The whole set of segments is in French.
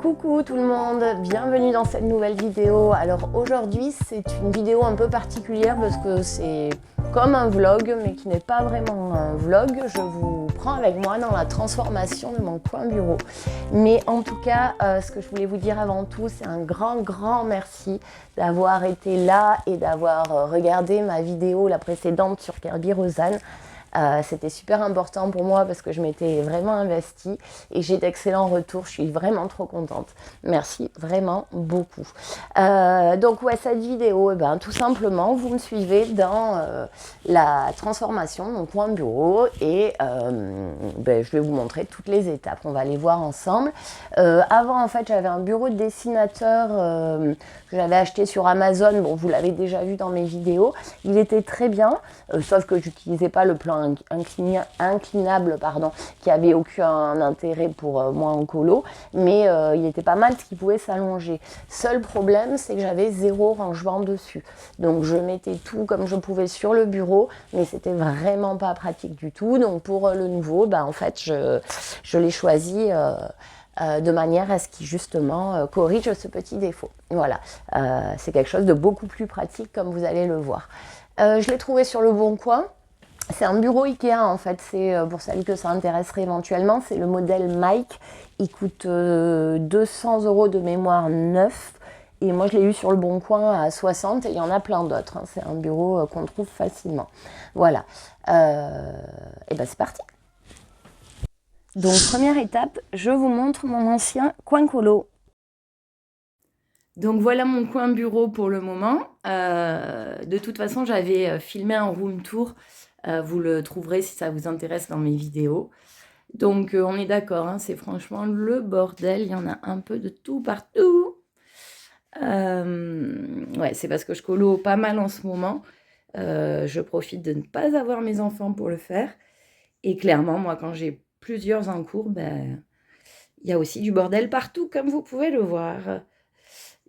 Coucou tout le monde, bienvenue dans cette nouvelle vidéo. Alors aujourd'hui c'est une vidéo un peu particulière parce que c'est comme un vlog mais qui n'est pas vraiment un vlog. Je vous prends avec moi dans la transformation de mon coin bureau. Mais en tout cas, ce que je voulais vous dire avant tout, c'est un grand merci d'avoir été là et d'avoir regardé ma vidéo, la précédente sur Kerby Rosanne. C'était super important pour moi parce que je m'étais vraiment investie et j'ai d'excellents retours. Je suis vraiment trop contente. Merci vraiment beaucoup. Donc ouais, cette vidéo, tout simplement, vous me suivez dans la transformation de mon coin bureau et je vais vous montrer toutes les étapes. On va les voir ensemble. Avant, en fait, j'avais un bureau de dessinateur que j'avais acheté sur Amazon. Bon, vous l'avez déjà vu dans mes vidéos. Il était très bien, sauf que j'utilisais pas le plan inclinable, qui avait aucun intérêt pour moi en colo, mais il était pas mal parce qu'il pouvait s'allonger. Seul problème, c'est que j'avais 0 rangement dessus. Donc je mettais tout comme je pouvais sur le bureau, mais c'était vraiment pas pratique du tout. Donc pour le nouveau, en fait, je l'ai choisi de manière à ce qu'il justement corrige ce petit défaut. Voilà, c'est quelque chose de beaucoup plus pratique comme vous allez le voir. Je l'ai trouvé sur le Bon Coin. C'est un bureau Ikea en fait, c'est pour celles que ça intéresserait éventuellement, c'est le modèle Mike. Il coûte 200 € de mémoire neuf. Et moi je l'ai eu sur le Bon Coin à 60 et il y en a plein d'autres. C'est un bureau qu'on trouve facilement. Voilà. Et c'est parti. Donc première étape, je vous montre mon ancien coin colo. Donc voilà mon coin bureau pour le moment. De toute façon, j'avais filmé un room tour. Vous le trouverez si ça vous intéresse dans mes vidéos. Donc on est d'accord, c'est franchement le bordel. Il y en a un peu de tout partout. Ouais, c'est parce que je colo pas mal en ce moment. Je profite de ne pas avoir mes enfants pour le faire. Et clairement, moi, quand j'ai plusieurs en cours, il y a aussi du bordel partout, comme vous pouvez le voir.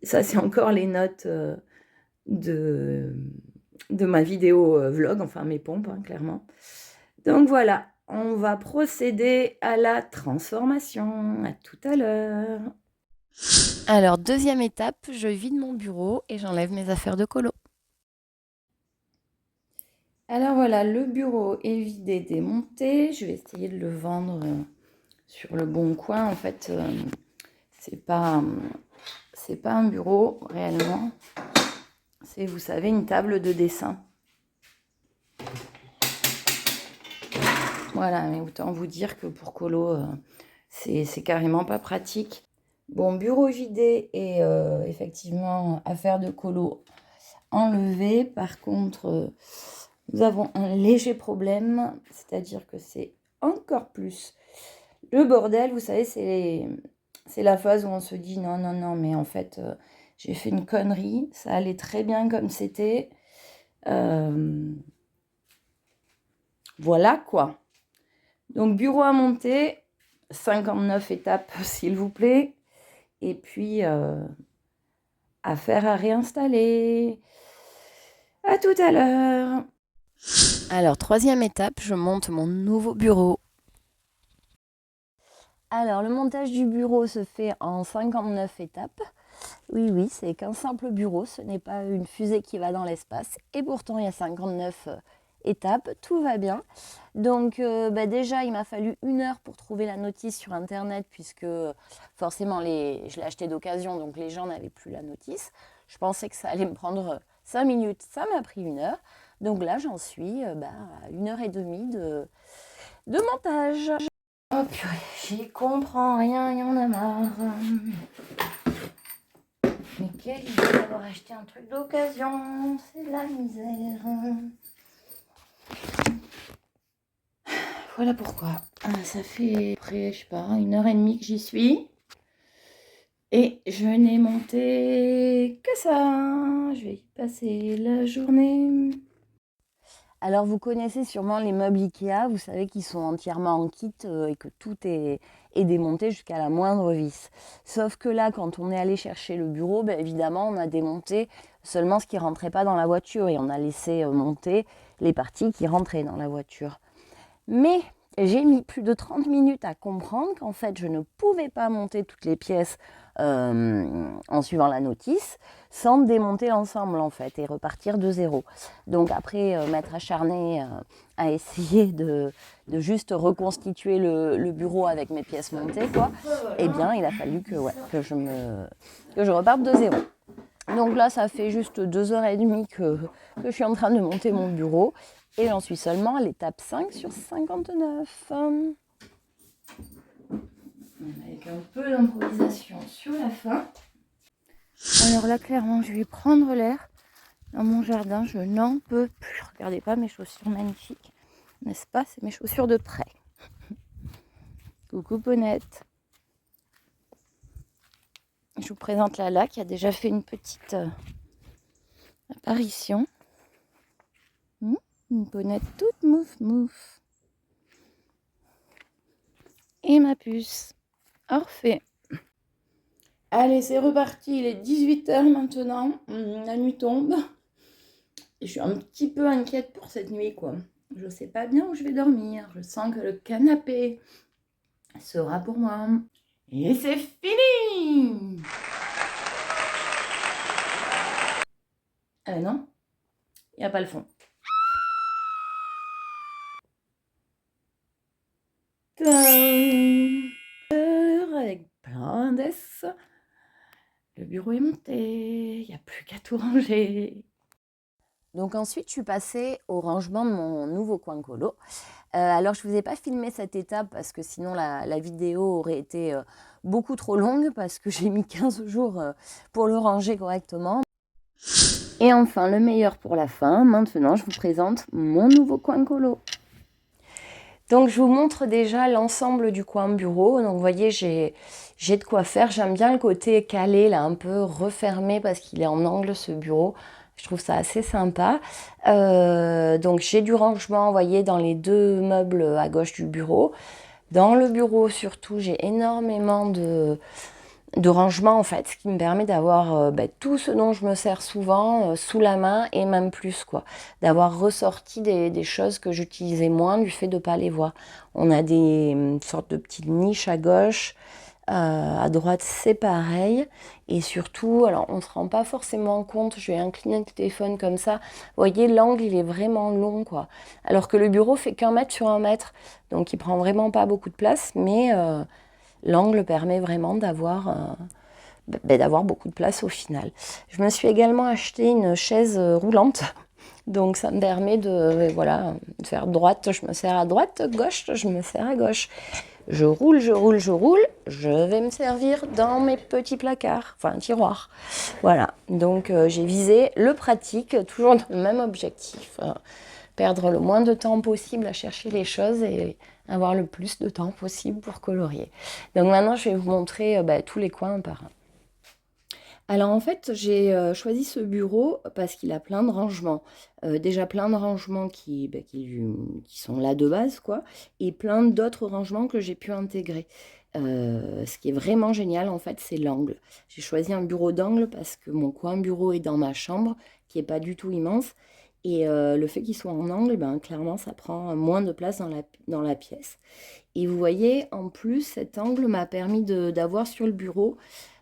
Ça, c'est encore les notes de ma vidéo vlog, enfin mes pompes, clairement. Donc voilà, on va procéder à la transformation. À tout à l'heure. Alors, deuxième étape, je vide mon bureau et j'enlève mes affaires de colo. Alors voilà, le bureau est vidé, démonté. Je vais essayer de le vendre sur le Bon Coin. En fait, c'est pas un bureau réellement. C'est, vous savez, une table de dessin. Voilà, mais autant vous dire que pour colo, c'est carrément pas pratique. Bon, bureau vidé et effectivement affaire de colo enlevée. Par contre, nous avons un léger problème, c'est-à-dire que c'est encore plus le bordel. Vous savez, c'est la phase où on se dit non, mais en fait, j'ai fait une connerie. Ça allait très bien comme c'était. Voilà quoi. Donc, bureau à monter, 59 étapes, s'il vous plaît. Et puis, affaire à réinstaller. À tout à l'heure. Alors, troisième étape, je monte mon nouveau bureau. Alors, le montage du bureau se fait en 59 étapes. Oui, c'est qu'un simple bureau, ce n'est pas une fusée qui va dans l'espace. Et pourtant, il y a 59 étapes, tout va bien. Donc déjà, il m'a fallu 1 heure pour trouver la notice sur Internet, puisque forcément, je l'ai acheté d'occasion, donc les gens n'avaient plus la notice. Je pensais que ça allait me prendre 5 minutes, ça m'a pris 1 heure. Donc là, j'en suis à 1h30 de montage. Oh purée, j'y comprends rien, il y en a marre. Mais quelle idée d'avoir acheté un truc d'occasion, c'est la misère. Voilà pourquoi. Ça fait près, je sais pas, 1h30 que j'y suis. Et je n'ai monté que ça. Je vais y passer la journée. Alors vous connaissez sûrement les meubles Ikea, vous savez qu'ils sont entièrement en kit et que tout est démonté jusqu'à la moindre vis. Sauf que là, quand on est allé chercher le bureau, évidemment, on a démonté seulement ce qui ne rentrait pas dans la voiture et on a laissé monter les parties qui rentraient dans la voiture. Mais J'ai mis plus de 30 minutes à comprendre qu'en fait, je ne pouvais pas monter toutes les pièces en suivant la notice sans démonter l'ensemble en fait et repartir de zéro. Donc après m'être acharnée à essayer de juste reconstituer le bureau avec mes pièces montées, quoi, eh bien il a fallu que je reparte de zéro. Donc là, ça fait juste 2h30 que je suis en train de monter mon bureau et j'en suis seulement à l'étape 5 sur 59. Avec un peu d'improvisation sur la fin. Alors là, clairement, je vais prendre l'air dans mon jardin. Je n'en peux plus. Regardez pas mes chaussures magnifiques, n'est-ce pas? C'est mes chaussures de prêt. Coucou Ponette. Je vous présente Lala qui a déjà fait une petite apparition. Une Ponette toute mouf. Et ma puce, Orphée. Allez, c'est reparti, il est 18h maintenant, la nuit tombe. Et je suis un petit peu inquiète pour cette nuit, quoi. Je sais pas bien où je vais dormir, je sens que le canapé sera pour moi. Et c'est fini! Ah ben non, il n'y a pas le fond. Avec plein d'S. Le bureau est monté, il n'y a plus qu'à tout ranger. Donc ensuite, je suis passée au rangement de mon nouveau coin colo. Alors, je ne vous ai pas filmé cette étape parce que sinon la vidéo aurait été beaucoup trop longue parce que j'ai mis 15 jours pour le ranger correctement. Et enfin, le meilleur pour la fin, maintenant, je vous présente mon nouveau coin colo. Donc, je vous montre déjà l'ensemble du coin bureau. Donc, vous voyez, j'ai de quoi faire. J'aime bien le côté calé, là, un peu refermé parce qu'il est en angle, ce bureau. Je trouve ça assez sympa. Donc, j'ai du rangement, vous voyez, dans les deux meubles à gauche du bureau. Dans le bureau, surtout, j'ai énormément de rangement, en fait, ce qui me permet d'avoir tout ce dont je me sers souvent sous la main et même plus, quoi. D'avoir ressorti des choses que j'utilisais moins du fait de ne pas les voir. On a des sortes de petites niches à gauche. À droite, c'est pareil. Et surtout, alors on ne se rend pas forcément compte, je vais incliner le téléphone comme ça. Vous voyez, l'angle, il est vraiment long, quoi. Alors que le bureau fait qu'1 mètre sur 1 mètre. Donc, il prend vraiment pas beaucoup de place, mais l'angle permet vraiment d'avoir beaucoup de place au final. Je me suis également acheté une chaise roulante. Donc, ça me permet de faire droite, je me sers à droite, gauche, je me sers à gauche. Je roule, je vais me servir dans mes petits placards, enfin tiroirs. Voilà, donc j'ai visé le pratique, toujours dans le même objectif. Perdre le moins de temps possible à chercher les choses et avoir le plus de temps possible pour colorier. Donc maintenant, je vais vous montrer tous les coins un par un. Alors en fait, j'ai choisi ce bureau parce qu'il a plein de rangements. Déjà plein de rangements qui sont là de base, quoi, et plein d'autres rangements que j'ai pu intégrer. Ce qui est vraiment génial, en fait, c'est l'angle. J'ai choisi un bureau d'angle parce que mon coin bureau est dans ma chambre, qui n'est pas du tout immense. Et le fait qu'il soit en angle, clairement, ça prend moins de place dans la pièce. Et vous voyez, en plus, cet angle m'a permis d'avoir sur le bureau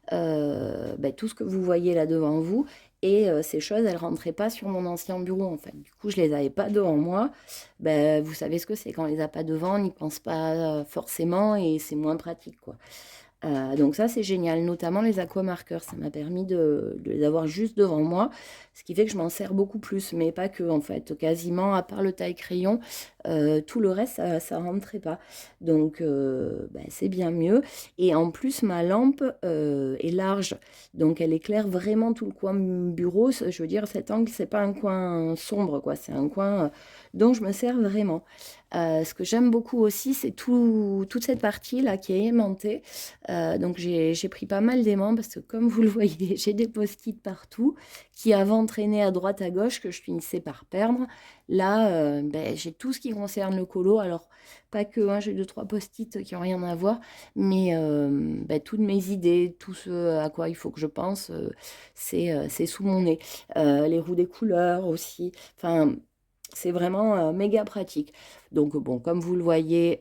tout ce que vous voyez là devant vous, et ces choses, elles rentraient pas sur mon ancien bureau, en fait. Du coup, je les avais pas devant moi. Vous savez ce que c'est, quand on les a pas devant, on n'y pense pas forcément, et c'est moins pratique, quoi. Donc ça, c'est génial, notamment les aquamarqueurs. Ça m'a permis de les avoir juste devant moi, ce qui fait que je m'en sers beaucoup plus, mais pas que, en fait. Quasiment, à part le taille-crayon, tout le reste, ça rentrait pas. Donc, c'est bien mieux. Et en plus, ma lampe est large, donc elle éclaire vraiment tout le coin bureau. Je veux dire, cet angle, c'est pas un coin sombre, quoi. C'est un coin dont je me sers vraiment. Ce que j'aime beaucoup aussi, c'est toute cette partie-là qui est aimantée. Donc j'ai pris pas mal d'aimants parce que, comme vous le voyez, j'ai des post-it partout qui avant traînaient à droite à gauche, que je finissais par perdre. Là, j'ai tout ce qui concerne le colo. Alors, pas que, hein, j'ai 2-3 post-it qui n'ont rien à voir, mais toutes mes idées, tout ce à quoi il faut que je pense, c'est sous mon nez. Les roues des couleurs aussi. Enfin, c'est vraiment méga pratique. Donc bon, comme vous le voyez,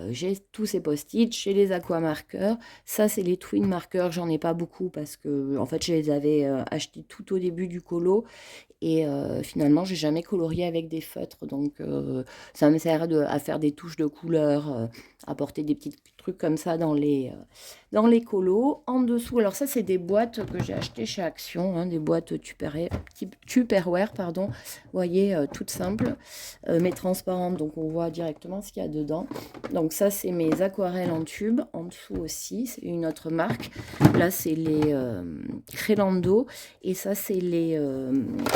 j'ai tous ces post-it, j'ai les aquamarqueurs. Ça, c'est les twin marqueurs. J'en ai pas beaucoup parce que en fait, je les avais achetés tout au début du colo. Et finalement, j'ai jamais colorié avec des feutres. Donc ça me sert à faire des touches de couleur, à porter des petits trucs comme ça dans les colos. En dessous, alors ça, c'est des boîtes que j'ai achetées chez Action, hein, des boîtes Tupperware, pardon. Vous voyez, toutes simples, mais transparentes. Donc on voit directement ce qu'il y a dedans. Donc ça, c'est mes aquarelles en tube. En dessous aussi, c'est une autre marque. Là, c'est les Crélando. Et ça, c'est le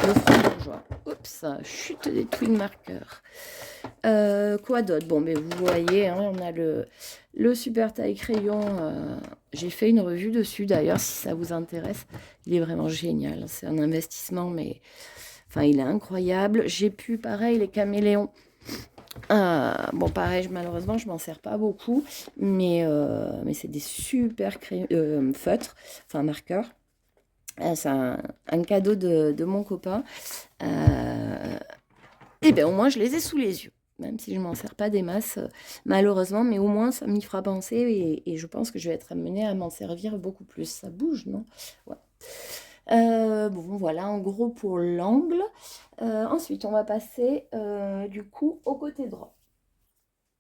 franc-bourgeois. Oups, chute des twin marqueurs. Quoi d'autre? Bon, mais vous voyez, hein, on a le super taille crayon. J'ai fait une revue dessus, d'ailleurs, si ça vous intéresse. Il est vraiment génial. C'est un investissement, mais enfin, il est incroyable. J'ai pu, pareil, les caméléons. Bon, pareil, malheureusement, je m'en sers pas beaucoup, mais c'est des super feutres, enfin marqueurs. C'est un cadeau de mon copain. Et bien, au moins, je les ai sous les yeux. Même si je ne m'en sers pas des masses, malheureusement, mais au moins, ça m'y fera penser et je pense que je vais être amenée à m'en servir beaucoup plus. Ça bouge, non? Ouais. Bon, voilà, en gros, pour l'angle. Ensuite, on va passer, du coup, au côté droit.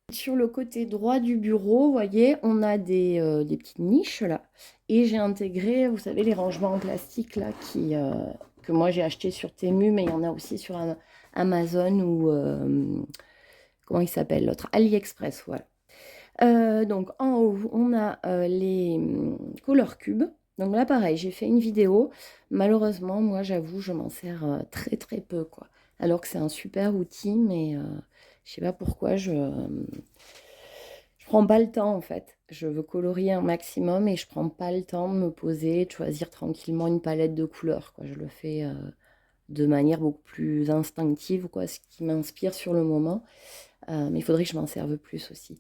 Sur le côté droit du bureau, vous voyez, on a des petites niches là. Et j'ai intégré, vous savez, les rangements en plastique là que moi j'ai acheté sur Temu, mais il y en a aussi sur Amazon ou comment il s'appelle l'autre? AliExpress, voilà. Donc en haut, on a les Color Cubes. Donc là, pareil, j'ai fait une vidéo. Malheureusement, moi, j'avoue, je m'en sers très très peu, quoi. Alors que c'est un super outil, mais je sais pas pourquoi je prends pas le temps en fait. Je veux colorier un maximum et je prends pas le temps de me poser, de choisir tranquillement une palette de couleurs, quoi. Je le fais de manière beaucoup plus instinctive, quoi, ce qui m'inspire sur le moment. Mais il faudrait que je m'en serve plus aussi.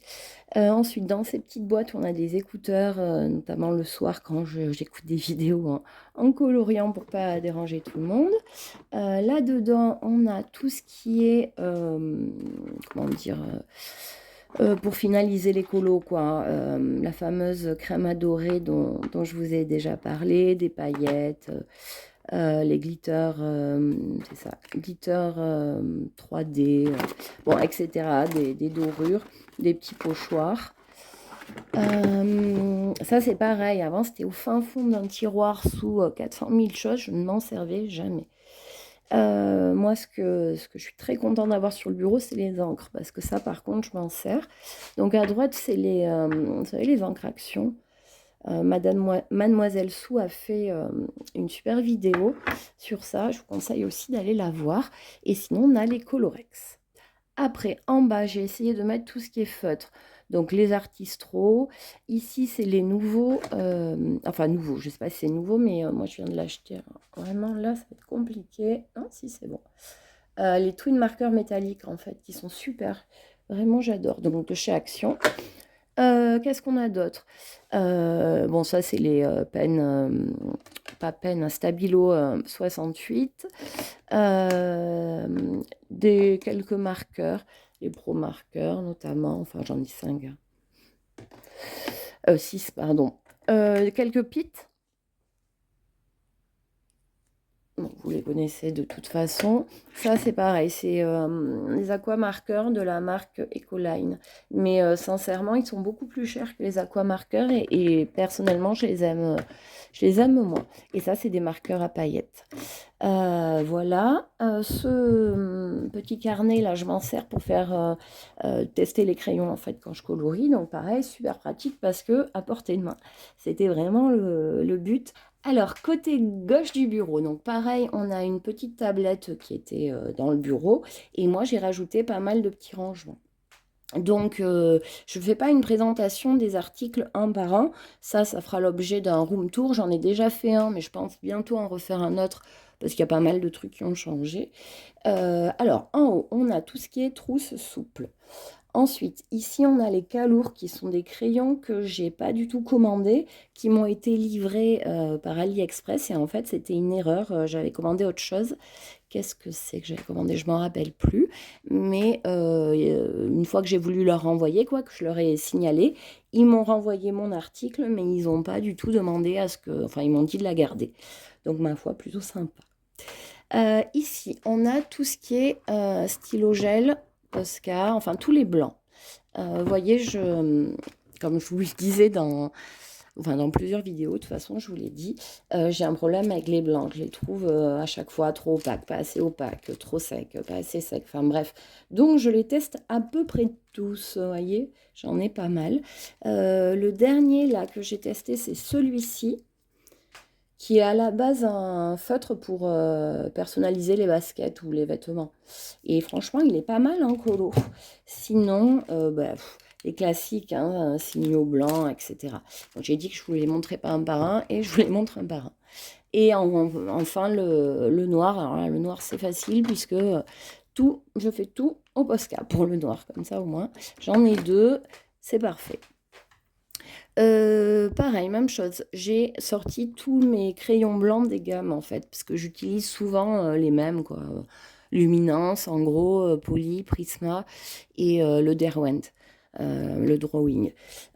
Ensuite, dans ces petites boîtes, on a des écouteurs, notamment le soir quand j'écoute des vidéos en coloriant pour pas déranger tout le monde. Là-dedans, on a tout ce qui est, comment dire, pour finaliser les colos, quoi. La fameuse crème adorée dont je vous ai déjà parlé, des paillettes, les glitters, c'est ça, glitter 3D, bon, etc. Des dorures, des petits pochoirs. Ça, c'est pareil. Avant, c'était au fin fond d'un tiroir sous 400 000 choses. Je ne m'en servais jamais. Moi, ce que je suis très contente d'avoir sur le bureau, c'est les encres. Parce que ça, par contre, je m'en sers. Donc, à droite, c'est vous savez, les encres Action. Mademoiselle Sou a fait une super vidéo sur ça. Je vous conseille aussi d'aller la voir. Et sinon, on a les Colorex. Après, en bas, j'ai essayé de mettre tout ce qui est feutre. Donc, les Artistro. Ici, c'est les nouveaux. Enfin, nouveaux. Je ne sais pas si c'est nouveau, mais moi, je viens de l'acheter. Vraiment, là, ça va être compliqué. Non, si, c'est bon. Les twin marqueurs métalliques, en fait, qui sont super. Vraiment, j'adore. Donc, de chez Action. Qu'est-ce qu'on a d'autre? Bon, ça, c'est les pennes, pas pennes, un Stabilo 68. Quelques marqueurs, les pro marqueurs notamment. Enfin, j'en ai 5. 6, pardon. Quelques pits. Bon, vous les connaissez de toute façon. Ça, c'est pareil, c'est les aquamarqueurs de la marque Ecoline. Mais sincèrement, ils sont beaucoup plus chers que les aquamarqueurs et personnellement, je les aime moins. Et ça, c'est des marqueurs à paillettes. Voilà. Ce petit carnet, là, je m'en sers pour faire tester les crayons, en fait, quand je colorie. Donc, pareil, super pratique parce que à portée de main. C'était vraiment le but. Alors, côté gauche du bureau, donc pareil, on a une petite tablette qui était dans le bureau et moi j'ai rajouté pas mal de petits rangements. Donc, je ne fais pas une présentation des articles un par un, ça fera l'objet d'un room tour, j'en ai déjà fait un, mais je pense bientôt en refaire un autre parce qu'il y a pas mal de trucs qui ont changé. Alors, en haut, on a tout ce qui est trousse souple. Ensuite, ici, on a les calours qui sont des crayons que j'ai pas du tout commandés, qui m'ont été livrés par AliExpress. Et en fait, c'était une erreur. J'avais commandé autre chose. Qu'est-ce que c'est que j'avais commandé? Je m'en rappelle plus. Mais une fois que j'ai voulu leur renvoyer, quoi, que je leur ai signalé, ils m'ont renvoyé mon article, mais ils n'ont pas du tout demandé à ce que... Enfin, ils m'ont dit de la garder. Donc, ma foi, plutôt sympa. Ici, on a tout ce qui est stylo gel, Posca, enfin tous les blancs. Vous voyez, comme je vous le disais dans plusieurs vidéos, de toute façon, je vous l'ai dit, j'ai un problème avec les blancs. Je les trouve à chaque fois trop opaques, pas assez opaques, trop secs, pas assez secs, enfin bref. Donc, je les teste à peu près tous, vous voyez, j'en ai pas mal. Le dernier là que j'ai testé, c'est celui-ci qui est à la base un feutre pour personnaliser les baskets ou les vêtements. Et franchement, il est pas mal en colo. Sinon, les classiques, hein, signaux blancs, etc. Donc j'ai dit que je vous les montrais pas un par un et je vous les montre un par un. Et enfin, le noir. Alors là, le noir, c'est facile puisque je fais tout au Posca pour le noir. Comme ça, au moins, j'en ai deux. C'est parfait. Pareil, même chose. J'ai sorti tous mes crayons blancs des gammes en fait, parce que j'utilise souvent les mêmes quoi. Luminance, en gros, Poly, Prisma et le Derwent, le Drawing.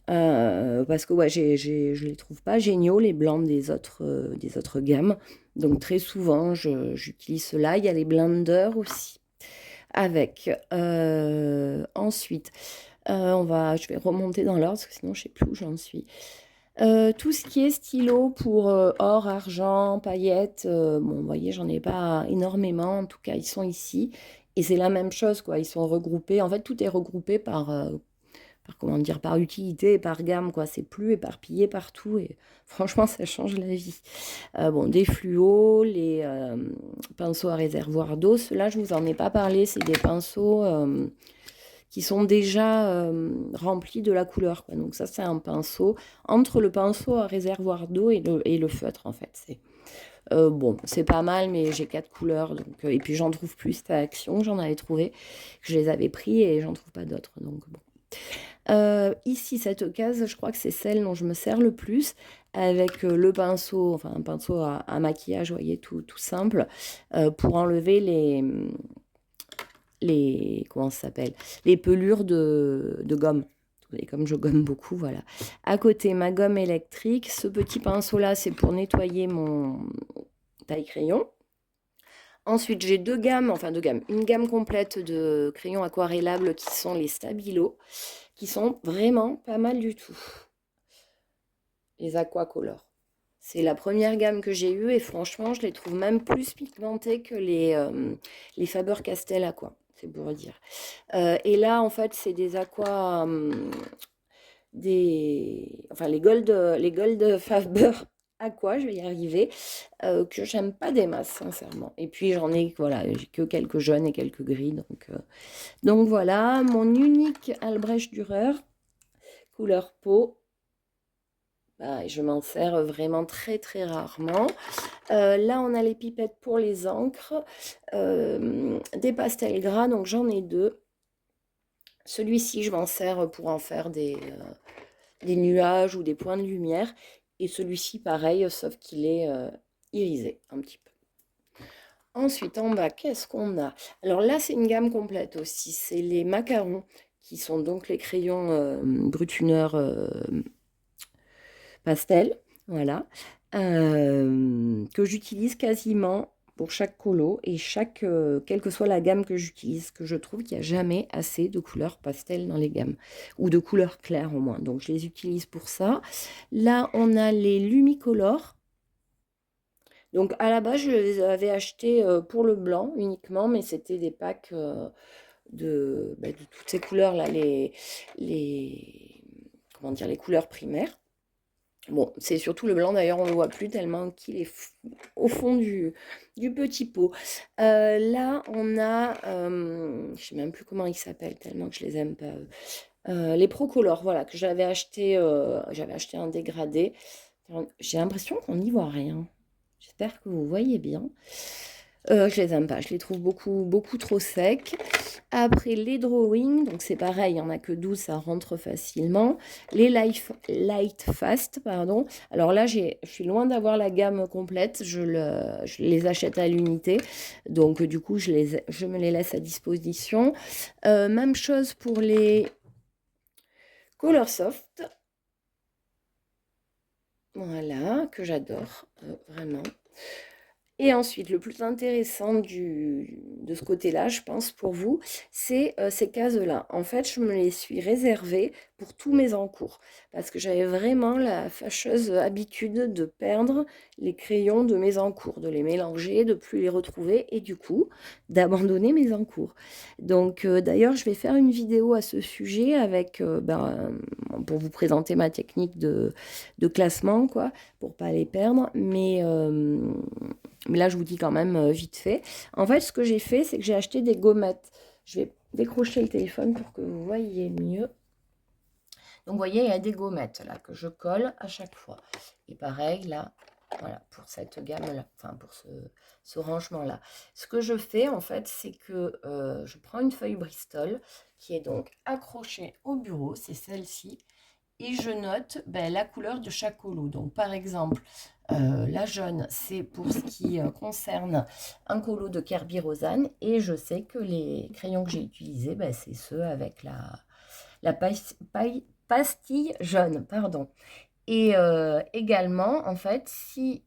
Parce que ouais, je les trouve pas géniaux les blancs des autres gammes. Donc très souvent, j'utilise cela. Il y a les blenders aussi avec. Ensuite, je vais remonter dans l'ordre parce que sinon je sais plus où j'en suis. Tout ce qui est stylo pour or, argent, paillettes, bon, vous voyez, j'en ai pas énormément. En tout cas, ils sont ici. Et c'est la même chose, quoi. Ils sont regroupés. En fait, tout est regroupé comment dire, par utilité et par gamme, quoi. C'est plus éparpillé partout. Et franchement, ça change la vie. Bon, des fluos, les pinceaux à réservoir d'eau. Ceux-là, je vous en ai pas parlé. C'est des pinceaux qui sont déjà remplis de la couleur, quoi. Donc ça, c'est un pinceau entre le pinceau à réservoir d'eau et le feutre, en fait. Bon, c'est pas mal, mais j'ai 4 couleurs. Donc, et puis, j'en trouve plus. C'était à Action, j'en avais trouvé. Je les avais pris et j'en trouve pas d'autres. Donc, bon. Ici, cette case, je crois que c'est celle dont je me sers le plus, avec le pinceau, enfin un pinceau à maquillage, vous voyez, tout simple, pour enlever comment ça s'appelle, les pelures de gomme. Et comme je gomme beaucoup, voilà. À côté, ma gomme électrique. Ce petit pinceau-là, c'est pour nettoyer mon taille-crayon. Ensuite, j'ai deux gammes, enfin deux gammes. Une gamme complète de crayons aquarellables qui sont les Stabilo, qui sont vraiment pas mal du tout. Les Aquacolor. C'est la première gamme que j'ai eue et franchement, je les trouve même plus pigmentées que les Faber-Castell Aqua, c'est pour dire. Et là, en fait, c'est des aquas, enfin les Gold Faber Aqua, je vais y arriver, que j'aime pas des masses, sincèrement. Et puis j'en ai, voilà, j'ai que quelques jaunes et quelques gris, donc voilà, mon unique Albrecht Dürer, couleur peau. Ah, et je m'en sers vraiment très très rarement. Là, on a les pipettes pour les encres, des pastels gras, donc j'en ai deux. Celui-ci, je m'en sers pour en faire des nuages ou des points de lumière. Et celui-ci, pareil, sauf qu'il est irisé un petit peu. Ensuite, en bas, qu'est-ce qu'on a? Alors là, c'est une gamme complète aussi. C'est les macarons, qui sont donc les crayons brutuneurs pastel, voilà, que j'utilise quasiment pour chaque colo et quelle que soit la gamme que j'utilise, que je trouve qu'il n'y a jamais assez de couleurs pastel dans les gammes, ou de couleurs claires au moins, donc je les utilise pour ça. Là, on a les Lumicolor. Donc à la base, je les avais achetés pour le blanc uniquement, mais c'était des packs de toutes ces couleurs-là, comment dire, les couleurs primaires. Bon, c'est surtout le blanc, d'ailleurs, on ne le voit plus tellement qu'il est au fond du petit pot. Là, on a, je ne sais même plus comment ils s'appellent, tellement que je les aime pas. Les Procolor, voilà, que j'avais acheté un dégradé. J'ai l'impression qu'on n'y voit rien. J'espère que vous voyez bien. Je les aime pas, je les trouve beaucoup trop secs. Après les drawing, donc c'est pareil, il n'y en a que 12, ça rentre facilement. Les light fast, pardon. Alors là, je suis loin d'avoir la gamme complète, je les achète à l'unité. Donc du coup, je me les laisse à disposition. Même chose pour les Color Soft. Voilà, que j'adore, vraiment. Et ensuite, le plus intéressant de ce côté-là, je pense, pour vous, c'est ces cases-là. En fait, je me les suis réservées pour tous mes encours. Parce que j'avais vraiment la fâcheuse habitude de perdre les crayons de mes encours, de les mélanger, de plus les retrouver et du coup, d'abandonner mes encours. Donc, d'ailleurs, je vais faire une vidéo à ce sujet avec, pour vous présenter ma technique de classement, quoi, pour pas les perdre. Mais là, je vous dis quand même vite fait. En fait, ce que j'ai fait, c'est que j'ai acheté des gommettes. Je vais décrocher le téléphone pour que vous voyez mieux. Donc, vous voyez, il y a des gommettes là que je colle à chaque fois. Et pareil, là, voilà, pour cette gamme-là, enfin pour ce rangement-là. Ce que je fais, en fait, c'est que je prends une feuille Bristol qui est donc accrochée au bureau, c'est celle-ci. Et je note la couleur de chaque colo. Donc, par exemple, la jaune, c'est pour ce qui concerne un colo de Kerby Rosanne. Et je sais que les crayons que j'ai utilisés, c'est ceux avec la pastille jaune. Pardon. Et également, en fait,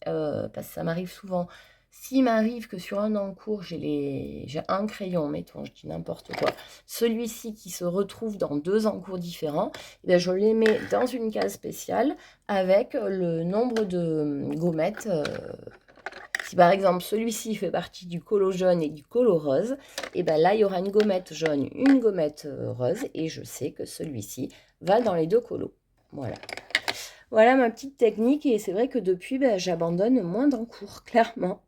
parce que ça m'arrive souvent, s'il m'arrive que sur un encours, j'ai un crayon, mettons, je dis n'importe quoi, celui-ci qui se retrouve dans 2 encours différents, je les mets dans une case spéciale avec le nombre de gommettes. Si par exemple celui-ci fait partie du colo jaune et du colo rose, et là il y aura une gommette jaune, une gommette rose, et je sais que celui-ci va dans les 2 colos. Voilà. Voilà ma petite technique et c'est vrai que depuis, j'abandonne moins d'encours, clairement.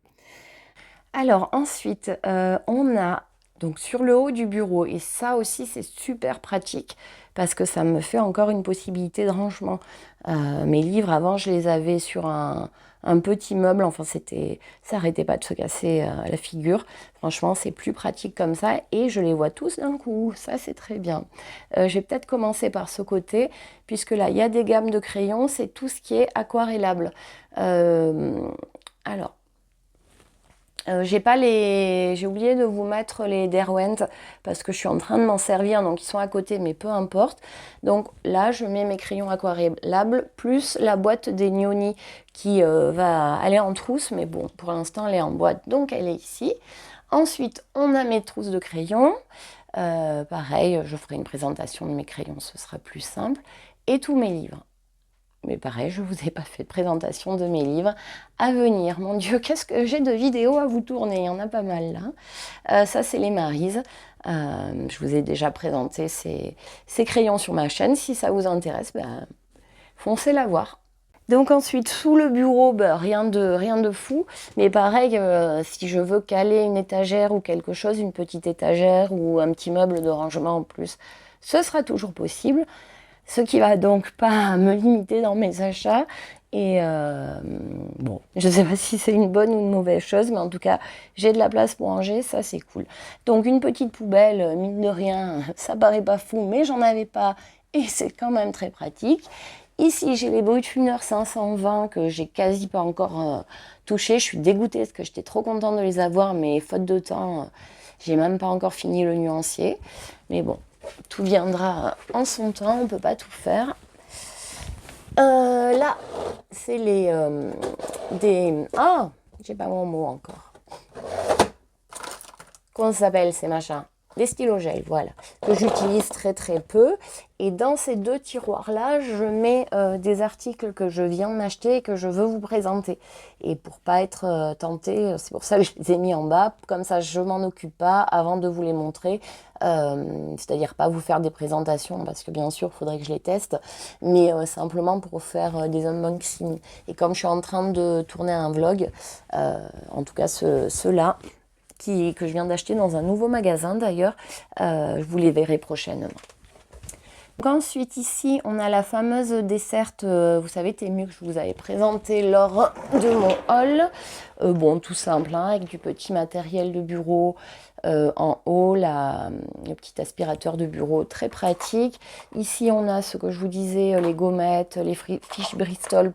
Alors ensuite, on a donc sur le haut du bureau, et ça aussi c'est super pratique parce que ça me fait encore une possibilité de rangement. Mes livres avant je les avais sur un petit meuble, enfin ça arrêtait pas de se casser la figure. Franchement c'est plus pratique comme ça et je les vois tous d'un coup, ça c'est très bien. Je vais peut-être commencer par ce côté puisque là il y a des gammes de crayons, c'est tout ce qui est aquarellable. Alors j'ai oublié de vous mettre les Derwent parce que je suis en train de m'en servir, donc ils sont à côté, mais peu importe. Donc là, je mets mes crayons aquarellables plus la boîte des Gnoni qui va aller en trousse, mais bon, pour l'instant, elle est en boîte, donc elle est ici. Ensuite, on a mes trousses de crayons. Pareil, je ferai une présentation de mes crayons, ce sera plus simple. Et tous mes livres. Mais pareil, je ne vous ai pas fait de présentation de mes livres à venir. Mon Dieu, qu'est-ce que j'ai de vidéos à vous tourner. Il y en a pas mal là. Ça, c'est les Maryse. Je vous ai déjà présenté ces crayons sur ma chaîne. Si ça vous intéresse, foncez la voir. Donc ensuite, sous le bureau, rien de fou. Mais pareil, si je veux caler une étagère ou quelque chose, une petite étagère ou un petit meuble de rangement en plus, ce sera toujours possible. Ce qui va donc pas me limiter dans mes achats. Et bon, je ne sais pas si c'est une bonne ou une mauvaise chose, mais en tout cas, j'ai de la place pour ranger, ça c'est cool. Donc une petite poubelle, mine de rien, ça paraît pas fou, mais j'en avais pas et c'est quand même très pratique. Ici, j'ai les Brutfuner 520 que j'ai quasi pas encore touché. Je suis dégoûtée parce que j'étais trop contente de les avoir, mais faute de temps, j'ai même pas encore fini le nuancier. Mais bon, tout viendra en son temps, on ne peut pas tout faire. Là, c'est Ah, j'ai pas mon mot encore. Comment ça s'appelle ces machins? Des stylos gel, voilà, que j'utilise très très peu. Et dans ces 2 tiroirs-là, je mets des articles que je viens d'acheter et que je veux vous présenter. Et pour pas être tentée, c'est pour ça que je les ai mis en bas. Comme ça, je m'en occupe pas avant de vous les montrer. C'est-à-dire pas vous faire des présentations, parce que bien sûr, il faudrait que je les teste. Mais simplement pour faire des unboxings. Et comme je suis en train de tourner un vlog, en tout cas ceux-là, que je viens d'acheter dans un nouveau magasin d'ailleurs. Je vous les verrai prochainement. Donc ensuite ici on a la fameuse desserte, vous savez Temu, que je vous avais présenté lors de mon haul. Bon, tout simple, hein, avec du petit matériel de bureau. En haut, le petit aspirateur de bureau très pratique. Ici, on a ce que je vous disais, les gommettes, les fiches Bristol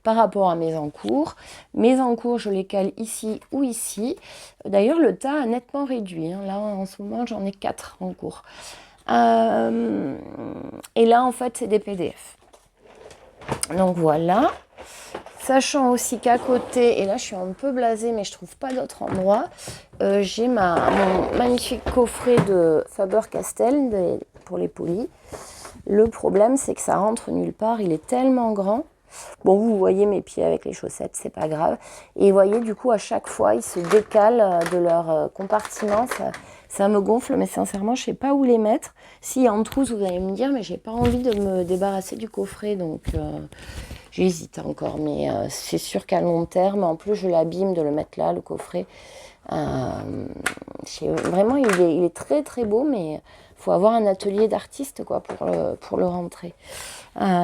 par rapport à mes encours. Mes encours, je les cale ici ou ici. D'ailleurs, le tas a nettement réduit. Hein. Là, en ce moment, j'en ai 4 en cours. Et là, en fait, c'est des PDF. Donc voilà. Sachant aussi qu'à côté, et là je suis un peu blasée mais je trouve pas d'autre endroit, j'ai mon magnifique coffret de Faber-Castell pour les polis. Le problème c'est que ça rentre nulle part, il est tellement grand. Bon, vous voyez mes pieds avec les chaussettes, c'est pas grave. Et vous voyez, du coup, à chaque fois, ils se décalent de leur compartiment. Ça me gonfle, mais sincèrement, je sais pas où les mettre. Si en trousse, vous allez me dire, mais j'ai pas envie de me débarrasser du coffret, donc j'hésite encore. Mais c'est sûr qu'à long terme, en plus, je l'abîme de le mettre là, le coffret. Vraiment, il est très très beau, mais il faut avoir un atelier d'artiste quoi pour le rentrer.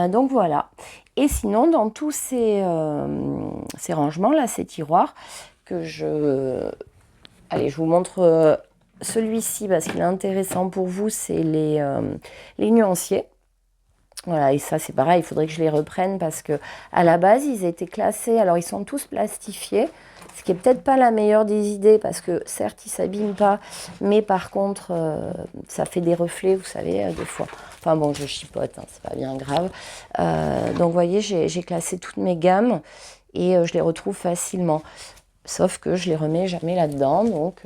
Donc voilà. Et sinon, dans tous ces rangements là, ces tiroirs allez, je vous montre celui-ci parce qu'il est intéressant pour vous, c'est les nuanciers. Voilà, et ça c'est pareil, il faudrait que je les reprenne parce que à la base ils étaient classés, alors ils sont tous plastifiés, ce qui est peut-être pas la meilleure des idées parce que certes ils s'abîment pas, mais par contre ça fait des reflets, vous savez, des fois. Enfin bon, je chipote, hein, c'est pas bien grave. Donc vous voyez, j'ai classé toutes mes gammes et je les retrouve facilement. Sauf que je les remets jamais là-dedans, donc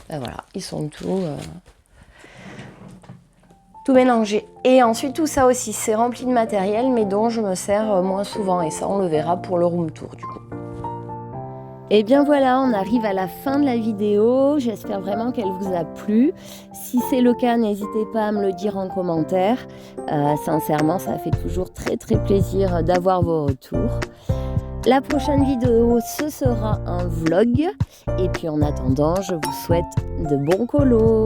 ben voilà, ils sont tout mélangé. Et ensuite tout ça aussi c'est rempli de matériel mais dont je me sers moins souvent et ça on le verra pour le room tour du coup. Et bien voilà, on arrive à la fin de la vidéo. J'espère vraiment qu'elle vous a plu. Si c'est le cas, n'hésitez pas à me le dire en commentaire. Sincèrement, ça fait toujours très très plaisir d'avoir vos retours. La prochaine vidéo, ce sera un vlog. Et puis en attendant, je vous souhaite de bons colos.